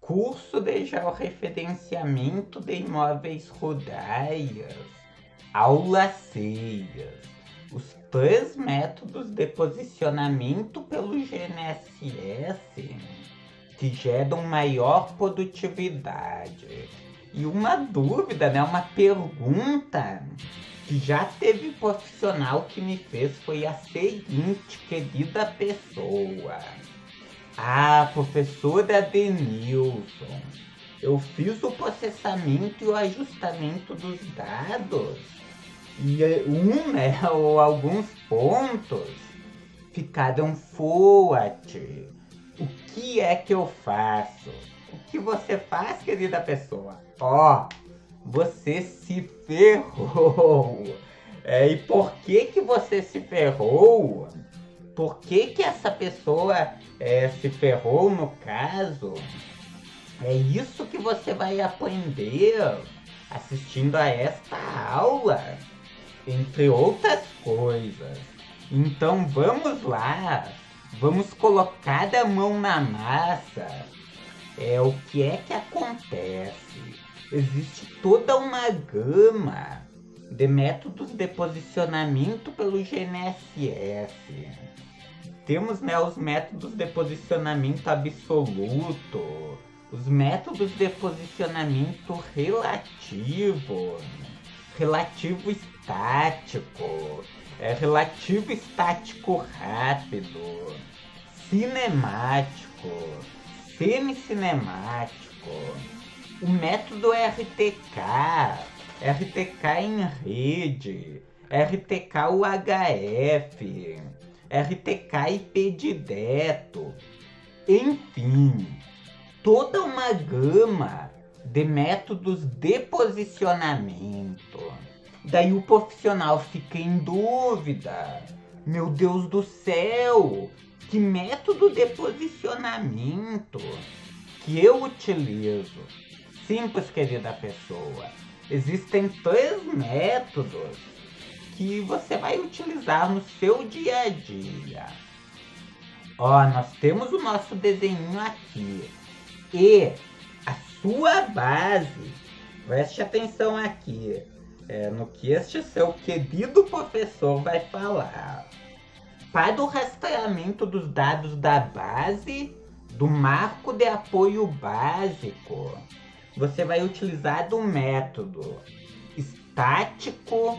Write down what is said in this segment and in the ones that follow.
Curso de georreferenciamento de imóveis rurais. Aula 6. Os 3 métodos de posicionamento pelo GNSS que geram maior produtividade. E uma dúvida, uma pergunta que já teve profissional que me fez foi a seguinte, querida pessoa. Professora Denilson, eu fiz o processamento e o ajustamento dos dados e ou alguns pontos ficaram forte. O que é que eu faço? O que você faz, querida pessoa? Você se ferrou. E por que você se ferrou? Por que essa pessoa se ferrou no caso? É isso que você vai aprender assistindo a esta aula, entre outras coisas. Então vamos lá, vamos colocar a mão na massa. O que é que acontece? Existe toda uma gama de métodos de posicionamento pelo GNSS. Temos os métodos de posicionamento absoluto, os métodos de posicionamento relativo, relativo estático, relativo estático rápido, cinemático, semicinemático, o método RTK, RTK em rede, RTK UHF, RTK IP direto, enfim, toda uma gama de métodos de posicionamento. Daí o profissional fica em dúvida. Meu Deus do céu, que método de posicionamento que eu utilizo? Simples, querida pessoa. Existem 3 métodos que você vai utilizar no seu dia a dia. Nós temos o nosso desenho aqui. E a sua base, preste atenção aqui, no que este seu querido professor vai falar. Para o rastreamento dos dados da base, do marco de apoio básico, você vai utilizar do método estático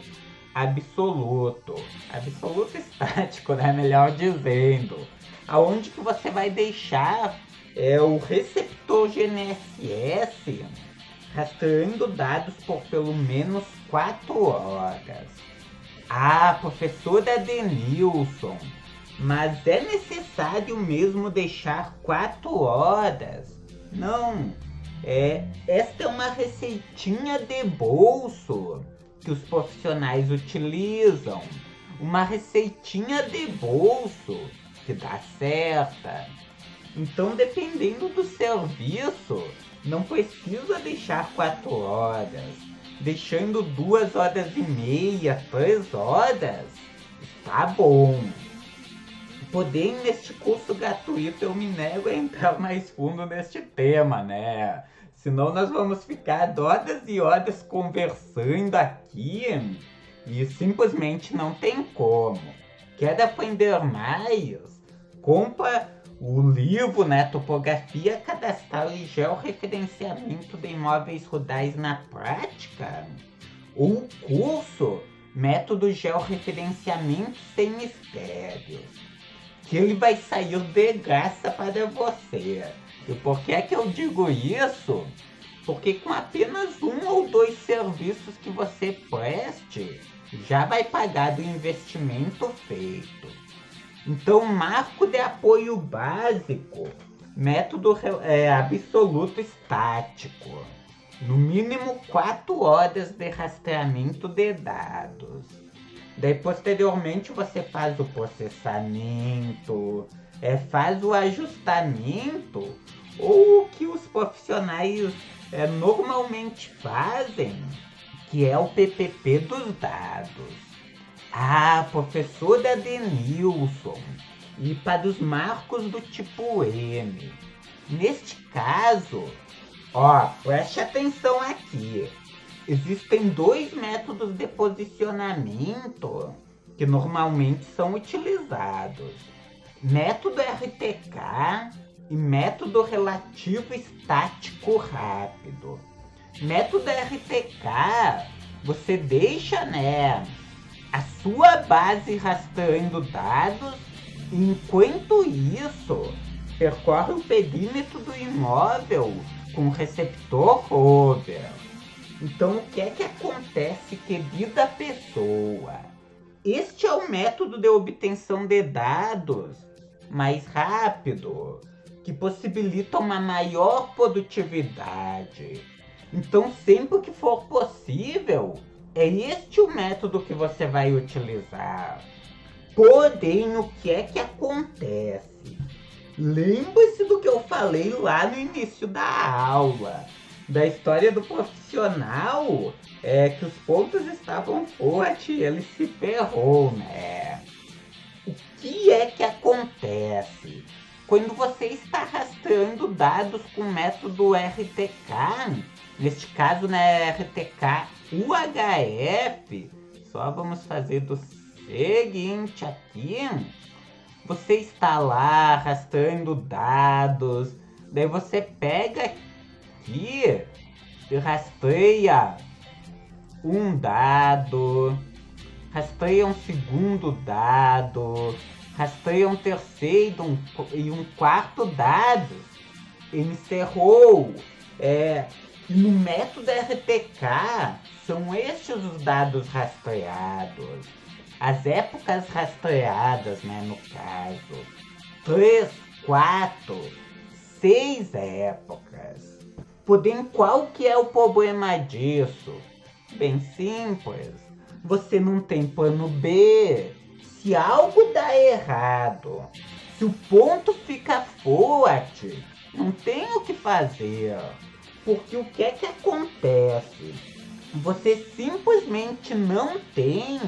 absoluto. Absoluto estático, melhor dizendo. Aonde que você vai deixar o receptor GNSS rastreando dados por pelo menos 4 horas. Professora Denilson, mas é necessário mesmo deixar 4 horas? Não, esta é uma receitinha de bolso que os profissionais utilizam. Uma receitinha de bolso que dá certa. Então, dependendo do serviço, não precisa deixar 4 horas. Deixando 2 horas e meia, 3 horas, está bom. Porém, neste curso gratuito eu me nego a entrar mais fundo neste tema, Senão nós vamos ficar horas e horas conversando aqui e simplesmente não tem como. Quer aprender mais? Compra o livro, Topografia Cadastral e Georreferenciamento de Imóveis Rurais na Prática, ou o curso Método Georreferenciamento Sem Mistérios, que ele vai sair de graça para você. E por que é que eu digo isso? Porque com apenas 1 ou 2 serviços que você preste, já vai pagar do investimento feito. Então, marco de apoio básico, método absoluto estático. No mínimo 4 horas de rastreamento de dados. Daí, posteriormente, você faz o processamento, faz o ajustamento, ou o que os profissionais normalmente fazem, que é o PPP dos dados. Professora Denilson, e para os marcos do tipo M, Neste caso, ó, preste atenção aqui. Existem dois métodos de posicionamento que normalmente são utilizados. Método RTK e método relativo estático rápido. Método RTK, você deixa, né, a sua base rastreando dados e enquanto isso percorre o perímetro do imóvel com o receptor rover. Então o que é que acontece, querida pessoa? Este é o método de obtenção de dados mais rápido, que possibilita uma maior produtividade. Então sempre que for possível, é este o método que você vai utilizar. Porém, o que é que acontece? Lembre-se do que eu falei lá no início da aula. Da história do profissional, que os pontos estavam fortes e ele se ferrou, né? O que é que acontece? Quando você está rastreando dados com o método RTK, neste caso, né, RTK UHF, só vamos fazer do seguinte aqui. Você está lá rastreando dados, daí você pega aqui e rastreia um dado, rastreia um segundo dado, rastreia um terceiro e um quarto dado. Encerrou. E no método RTK são estes os dados rastreados. As épocas rastreadas, né, no caso. 3, 4, 6 épocas. Porém, qual que é o problema disso? Bem simples. Você não tem plano B. Se algo dá errado, se o ponto fica forte, não tem o que fazer. Porque o que é que acontece? Você simplesmente não tem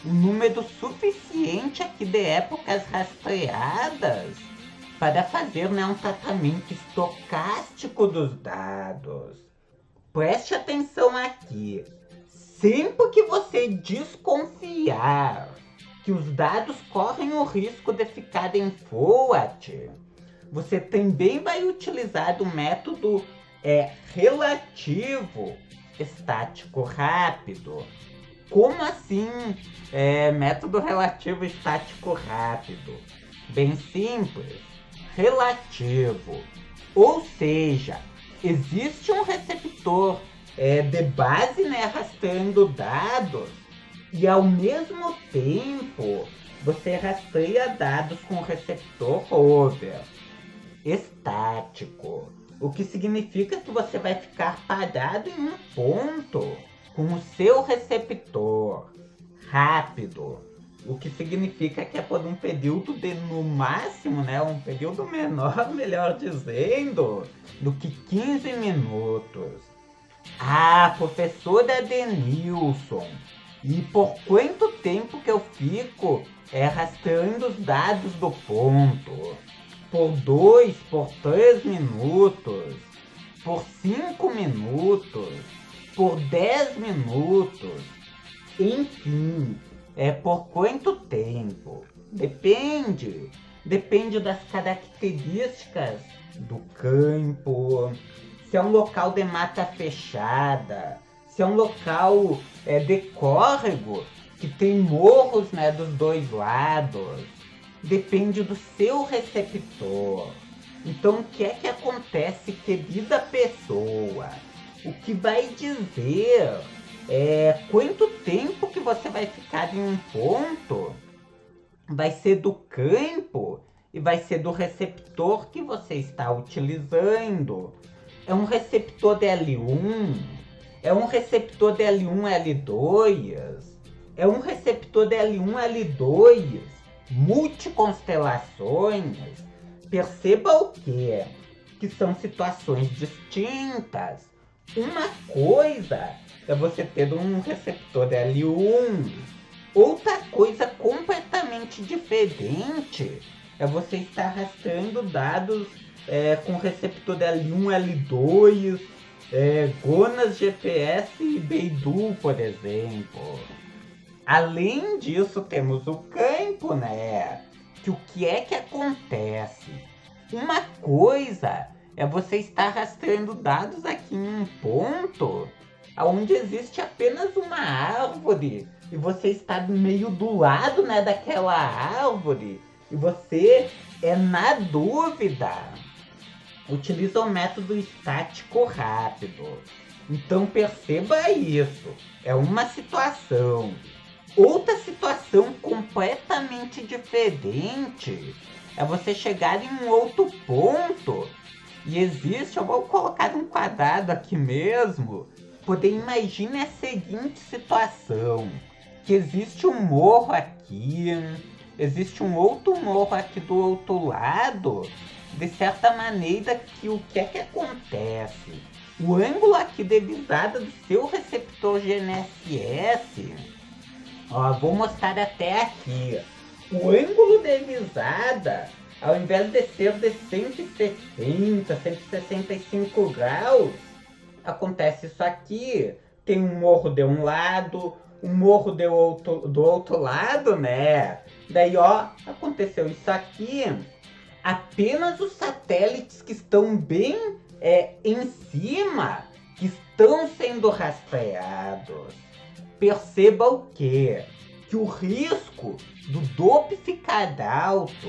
um número suficiente aqui de épocas rastreadas para fazer, né, um tratamento estocástico dos dados. Preste atenção aqui. Sempre que você desconfiar que os dados correm o risco de ficarem forte, você também vai utilizar o método relativo estático rápido. Como assim método relativo estático rápido? Bem simples. Relativo. Ou seja, existe um receptor de base, né, rastreando dados e ao mesmo tempo você rastreia dados com o receptor rover estático. O que significa que você vai ficar parado em um ponto com o seu receptor rápido. O que significa que é por um período de, no máximo, né, um período menor, melhor dizendo, do que 15 minutos. Ah, professora Denilson, e por quanto tempo que eu fico rastreando os dados do ponto? Por 2, por 3 minutos, por 5 minutos, por 10 minutos, enfim, por quanto tempo? Depende das características do campo, se é um local de mata fechada, se é um local de córrego, que tem morros, né, dos dois lados. Depende do seu receptor. Então, o que é que acontece, querida pessoa? O que vai dizer quanto tempo que você vai ficar em um ponto vai ser do campo e vai ser do receptor que você está utilizando. É um receptor de L1, é um receptor de L1, L2, é um receptor de L1, L2, multiconstelações. Perceba o quê? Que são situações distintas. Uma coisa é você ter um receptor de L1, outra coisa completamente diferente é você estar rastreando dados com receptor L1, L2, GONASS, GPS e Beidou, por exemplo. Além disso, temos o campo, né? Que é que acontece? Uma coisa é você estar rastreando dados aqui em um ponto onde existe apenas uma árvore e você está meio do lado, né, daquela árvore e você na dúvida. Utiliza o método estático rápido. Então perceba isso. É uma situação. Outra situação completamente diferente é você chegar em um outro ponto e existe, eu vou colocar um quadrado aqui mesmo, poder imaginar a seguinte situação, que existe um morro aqui, existe um outro morro aqui do outro lado, de certa maneira que o que é que acontece? O ângulo aqui de visada do seu receptor GNSS, vou mostrar até aqui. O ângulo de visada, ao invés de ser de 160, 165 graus, acontece isso aqui. Tem um morro de um lado, um morro do outro lado, né? Daí, aconteceu isso aqui. Apenas os satélites que estão bem em cima, que estão sendo rastreados. Perceba o quê? Que o risco do DOP ficar alto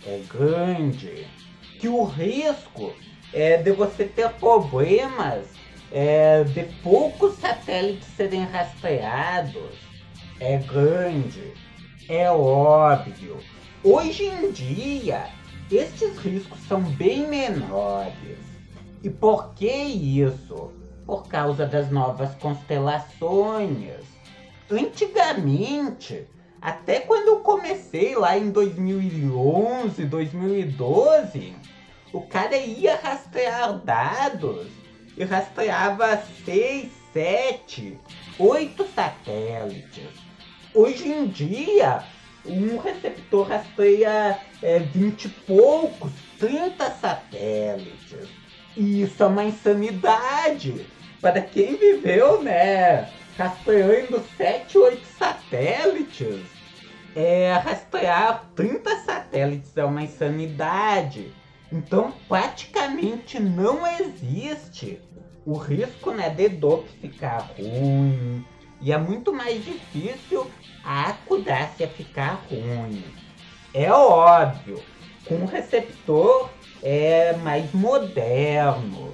é grande. Que o risco de você ter problemas de poucos satélites serem rastreados é grande. É óbvio. Hoje em dia, estes riscos são bem menores. E por que isso? Por causa das novas constelações. Antigamente, até quando eu comecei lá em 2011, 2012, o cara ia rastrear dados e rastreava 6, 7, 8 satélites. Hoje em dia, um receptor rastreia 20 e poucos, 30 satélites. E isso é uma insanidade. Para quem viveu, né, rastreando 7, 8 satélites, rastrear 30 satélites é uma insanidade. Então, praticamente não existe o risco, né, de DOP ficar ruim. E é muito mais difícil a acurácia ficar ruim. É óbvio, com um receptor mais moderno,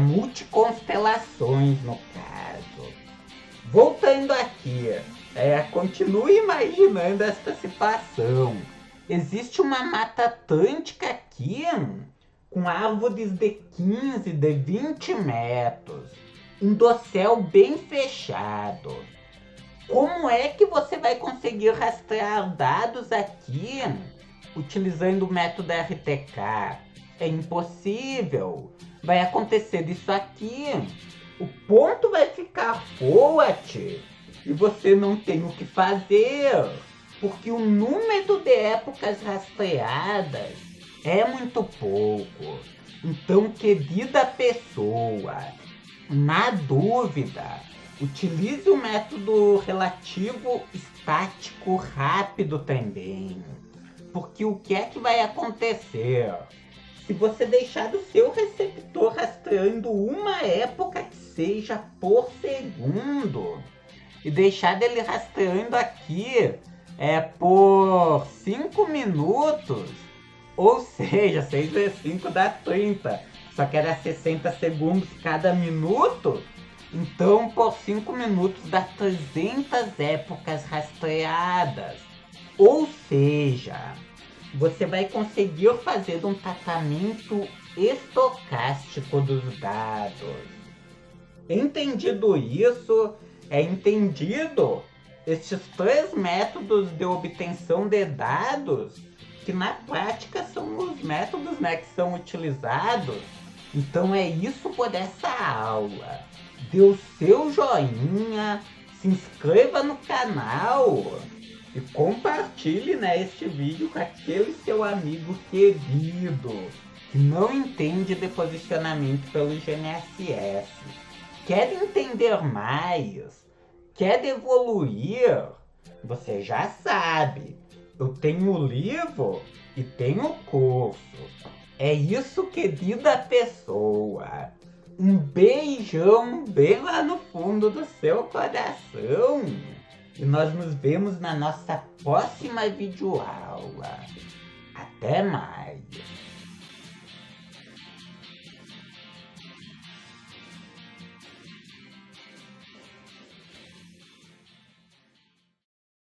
multiconstelações no caso. Voltando aqui, continue imaginando esta situação. Existe uma mata atlântica aqui, com árvores de 15, de 20 metros, um dossel bem fechado. Como é que você vai conseguir rastrear dados aqui utilizando o método RTK? É impossível. Vai acontecer isso aqui. O ponto vai ficar forte e você não tem o que fazer, porque o número de épocas rastreadas é muito pouco. Então, querida pessoa, na dúvida, utilize o método relativo estático rápido também. Porque o que é que vai acontecer? Se você deixar o seu receptor rastreando uma época que seja por segundo e deixar dele rastreando aqui por 5 minutos, ou seja, 6 vezes 5 dá 30, só que era 60 segundos cada minuto, então por 5 minutos dá 300 épocas rastreadas. Ou seja, você vai conseguir fazer um tratamento estocástico dos dados. Entendido isso, entendido estes 3 métodos de obtenção de dados, que na prática são os métodos, né, que são utilizados. Então é isso por essa aula. Dê o seu joinha, se inscreva no canal e compartilhe, né, este vídeo com aquele seu amigo querido. que não entende de posicionamento pelo GNSS. Quer entender mais? Quer evoluir? Você já sabe. Eu tenho o livro e tenho o curso. É isso, querida pessoa. Um beijão bem lá no fundo do seu coração. E nós nos vemos na nossa próxima videoaula. Até mais.